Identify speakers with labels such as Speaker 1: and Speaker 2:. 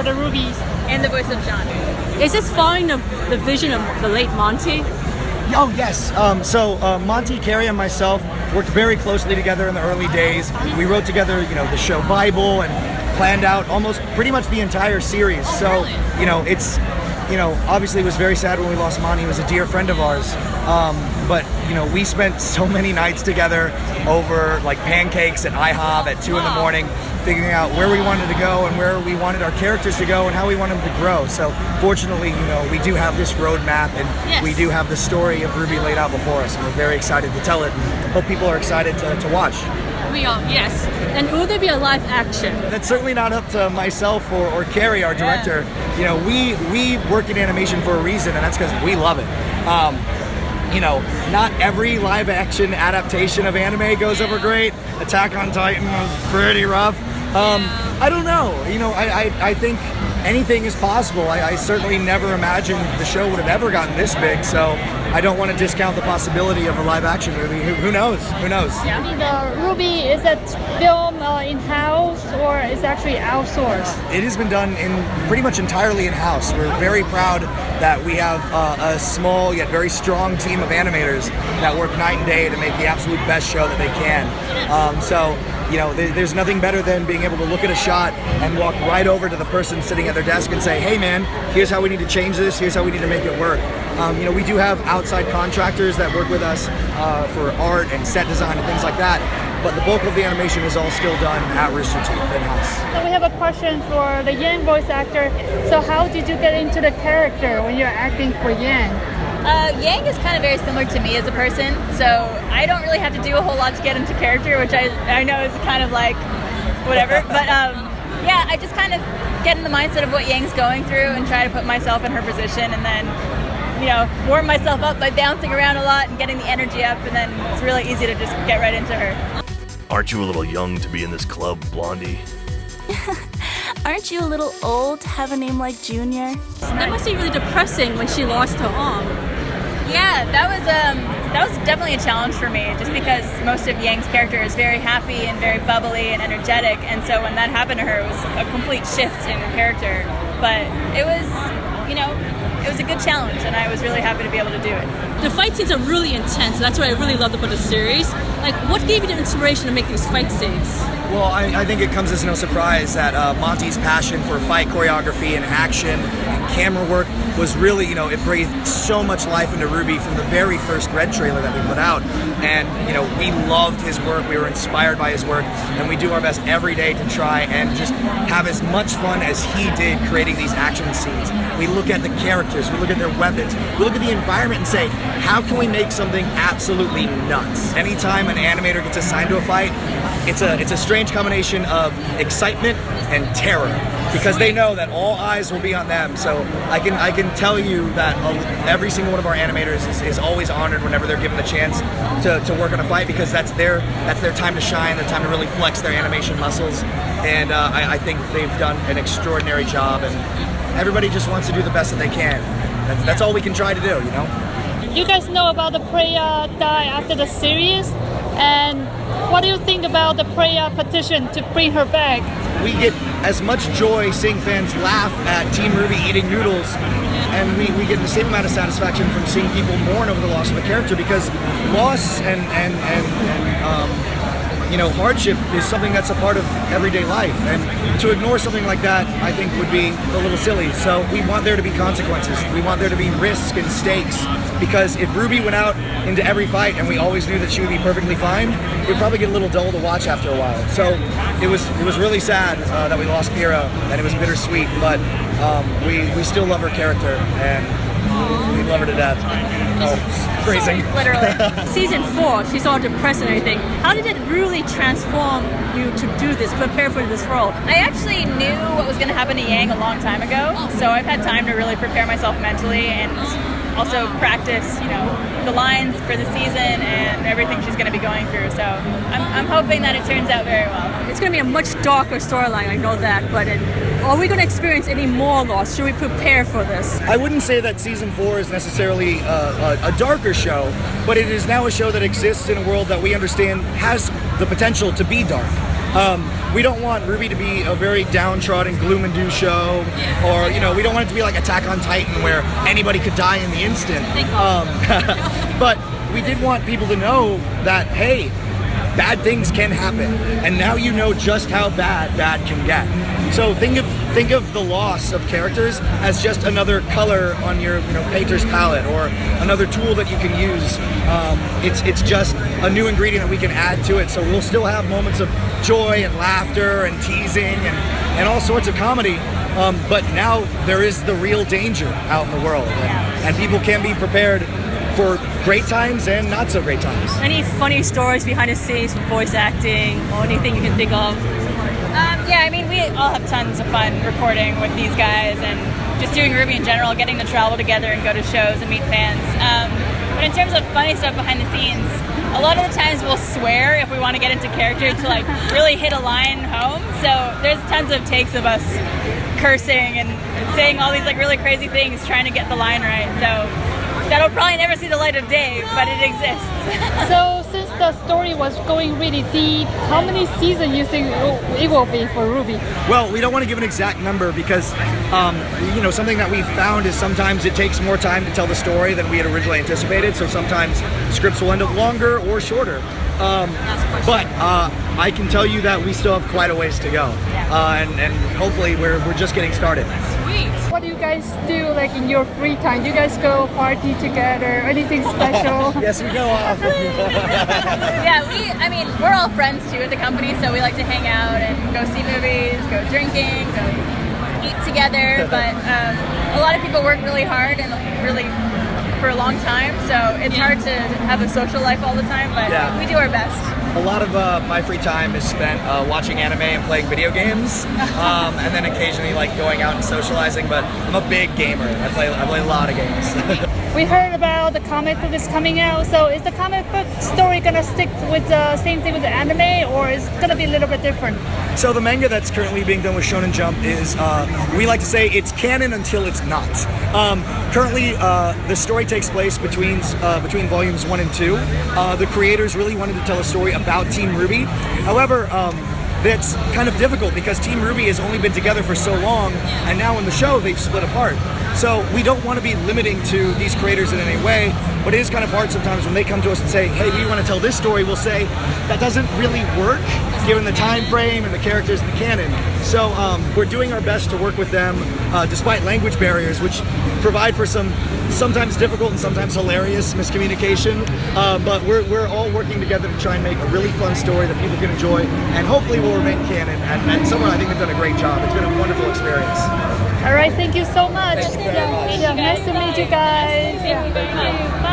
Speaker 1: for the RWBYs.
Speaker 2: And the voice of Jaune.
Speaker 3: Is this following the vision of the late Monty?
Speaker 4: Oh, yes. Monty, Carrie, and myself worked very closely together in the early days. We wrote together, the show Bible and planned out almost pretty much the entire series. So, it's, obviously it was very sad when we lost Monty. He was a dear friend of ours. But we spent so many nights together over like pancakes at IHOP at 2 in the morning, figuring out where we wanted to go and where we wanted our characters to go and how we want them to grow. So fortunately, we do have this roadmap and we do have the story of RWBY laid out before us, and we're very excited to tell it and hope people are excited to watch.
Speaker 3: We are, yes. And will there be a live action?
Speaker 4: That's certainly not up to myself or Carrie, our director. We work in animation for a reason, and that's because we love it. Not every live action adaptation of anime goes over great. Attack on Titan was pretty rough. I don't know. I think anything is possible. I certainly never imagined the show would have ever gotten this big, so I don't want to discount the possibility of a live action movie. Who knows? Who knows?
Speaker 1: Yeah. The RWBY, is it filmed in-house or is actually outsourced?
Speaker 4: It has been done pretty much entirely in-house. We're very proud that we have a small yet very strong team of animators that work night and day to make the absolute best show that they can. There's nothing better than being able to look at a shot and walk right over to the person sitting at their desk and say, hey man, here's how we need to change this, here's how we need to make it work. We do have outside contractors that work with us for art and set design and things like that, but the bulk of the animation is all still done at Rooster Teeth in-house.
Speaker 1: So we have a question for the Yang voice actor. So how did you get into the character when you're acting for Yang?
Speaker 2: Yang is kind of very similar to me as a person, so I don't really have to do a whole lot to get into character, which I know is kind of like whatever, but I just kind of get in the mindset of what Yang's going through and try to put myself in her position, and then warm myself up by bouncing around a lot and getting the energy up, and then it's really easy to just get right into her.
Speaker 5: Aren't you a little young to be in this club, Blondie?
Speaker 6: Aren't you a little old to have a name like Junior?
Speaker 3: That must be really depressing when she lost her arm.
Speaker 2: Yeah, that was definitely a challenge for me, just because most of Yang's character is very happy and very bubbly and energetic, and so when that happened to her, it was a complete shift in her character. But it was a good challenge, and I was really happy to be able to do it.
Speaker 3: The fight scenes are really intense. That's what I really loved about the series. Like, what gave you the inspiration to make these fight scenes?
Speaker 4: Well, I think it comes as no surprise that Monty's passion for fight choreography and action and camera work was really, it breathed so much life into RWBY from the very first Red trailer that we put out. And, we loved his work, we were inspired by his work, and we do our best every day to try and just have as much fun as he did creating these action scenes. We look at the characters, we look at their weapons, we look at the environment and say, how can we make something absolutely nuts? Anytime an animator gets assigned to a fight, it's a strange combination of excitement and terror, because they know that all eyes will be on them. So I can tell you that every single one of our animators is always honored whenever they're given the chance to work on a fight, because that's their time to shine, their time to really flex their animation muscles. And I think they've done an extraordinary job, and everybody just wants to do the best that they can. That's all we can try to do,
Speaker 1: You guys know about the Preya die after the series, and what do you think about the Preya petition to bring her back?
Speaker 4: We get as much joy seeing fans laugh at Team RWBY eating noodles, and we get the same amount of satisfaction from seeing people mourn over the loss of a character, because loss and hardship is something that's a part of everyday life, and to ignore something like that, I think, would be a little silly. So we want there to be consequences. We want there to be risk and stakes, because if RWBY went out into every fight and we always knew that she would be perfectly fine, it would probably get a little dull to watch after a while. So it was really sad that we lost Pyrrha, and it was bittersweet, but we still love her character, and we love her to death. Oh, phrasing.
Speaker 2: Literally.
Speaker 3: Season 4, she's all depressed and everything. How did it really transform you to do this, prepare for this role?
Speaker 2: I actually knew what was going to happen to Yang a long time ago, so I've had time to really prepare myself mentally and also practice, the lines for the season and everything she's going to be going through. So I'm hoping that it turns out very well.
Speaker 3: It's going to be a much darker storyline, I know that, but are we going to experience any more loss? Should we prepare for this?
Speaker 4: I wouldn't say that season 4 is necessarily a darker show, but it is now a show that exists in a world that we understand has the potential to be dark. We don't want RWBY to be a very downtrodden gloom and doom show, or we don't want it to be like Attack on Titan where anybody could die in the instant. But we did want people to know that, hey, bad things can happen, and now you know just how bad can get. So think of the loss of characters as just another color on your painter's palette, or another tool that you can use. It's just a new ingredient that we can add to it. So we'll still have moments of joy and laughter and teasing and all sorts of comedy. But now there is the real danger out in the world, and people can be prepared for great times and not so great times.
Speaker 3: Any funny stories behind the scenes with voice acting or anything you can think of?
Speaker 2: Yeah, I mean, we all have tons of fun recording with these guys and just doing RWBY in general, getting to travel together and go to shows and meet fans. But in terms of funny stuff behind the scenes, a lot of the times we'll swear if we want to get into character to like really hit a line home. So there's tons of takes of us cursing and saying all these like really crazy things trying to get the line right. So that'll probably never see the light of day, but it exists.
Speaker 1: So since the story was going really deep, how many seasons you think it will be for RWBY?
Speaker 4: Well, we don't want to give an exact number because, something that we've found is sometimes it takes more time to tell the story than we had originally anticipated. So sometimes scripts will end up longer or shorter. But I can tell you that we still have quite a ways to go, and hopefully we're just getting started.
Speaker 1: Sweet. What do you guys do like in your free time? Do you guys go party together? Anything special?
Speaker 4: Yes, we go off.
Speaker 2: Yeah, we're all friends too at the company, so we like to hang out and go see movies, go drinking, go eat together. But a lot of people work really hard and really for a long time, so it's hard to have a social life all the time, but we do our best.
Speaker 4: A lot of my free time is spent watching anime and playing video games, and then occasionally like going out and socializing. But I'm a big gamer. I play a lot of games.
Speaker 1: We heard about the comic book is coming out. So is the comic book story gonna stick with the same thing with the anime, or is it gonna be a little bit different?
Speaker 4: So the manga that's currently being done with Shonen Jump is, we like to say it's canon until it's not. Currently, the story takes place between volumes 1 and 2. The creators really wanted to tell a story about Team RWBY. However, that's kind of difficult because Team RWBY has only been together for so long, and now in the show they've split apart. So we don't want to be limiting to these creators in any way, but it is kind of hard sometimes when they come to us and say, hey, we want to tell this story. We'll say that doesn't really work given the time frame and the characters in the canon. So we're doing our best to work with them despite language barriers, which provide for some sometimes difficult and sometimes hilarious miscommunication. But we're all working together to try and make a really fun story that people can enjoy, and hopefully will remain canon. And someone I think they've done a great job. It's been a wonderful experience.
Speaker 1: All right, thank you so much.
Speaker 4: Thank you very much.
Speaker 1: Nice to meet you guys.
Speaker 2: Thank you very much.
Speaker 1: Bye.